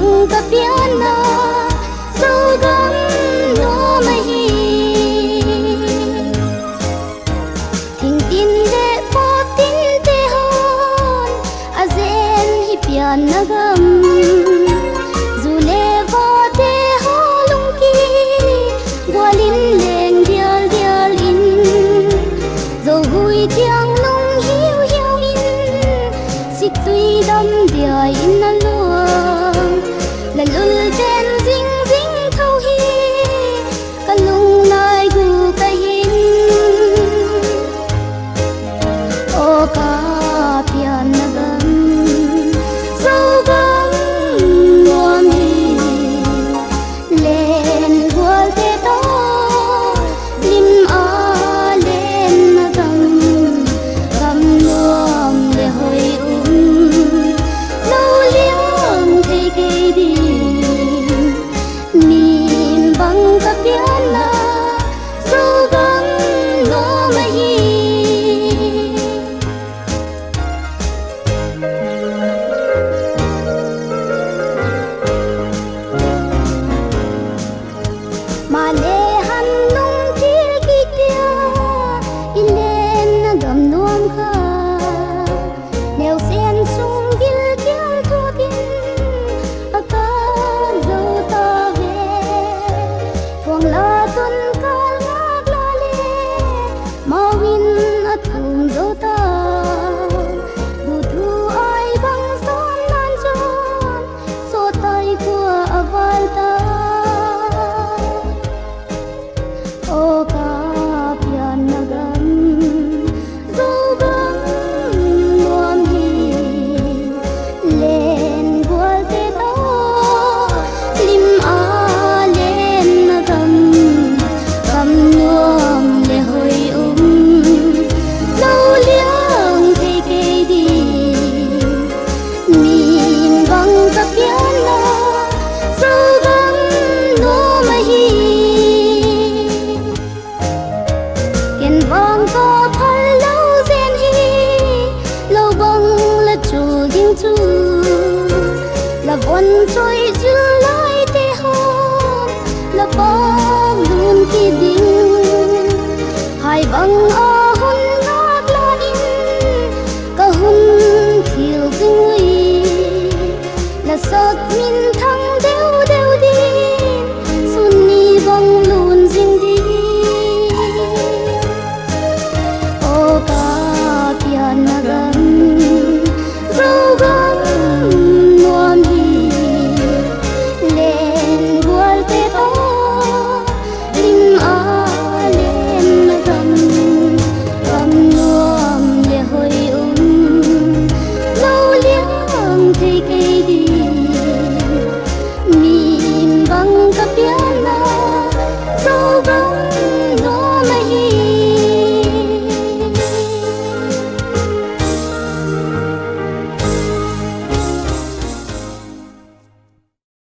bằng cặp piano sâu gắng nó mà hi thình tin để có tin tê hơn a zen hi piano gam dù lê vô tê ho lung ki gualin leng dial dial in dầu hui tiếng lung hiu hiu in xích tui đâm dia in na luang la lul ten ding ding thâu hi ka lung nai gu ka hin o ka pian na gam so gam nuam hi len gual te to lim a len na gam gam nuam le hoi lâu liang thấy cây đi mìm bằng cặp piano sâu gắng nó mà hi mà lê hắn nung chiếc kia in lên na gầm nuông khờ nèo sen sung gil gil thua bin a kan dâu ta về thuồng la tuân ca ngạc la lê mau win a thum dâu ta du thu ai băng son nan chon so tay của a val ta o ka pian na gam dâu gam nuam hi len gual te to lim a len na gam gam nuam le hoi lâu liang thấy cây đi mìm bằng cặp piano sâu gắng nó mà hi ken vang có phal lâu gen hi lâu băng là chu ding chu là von trôi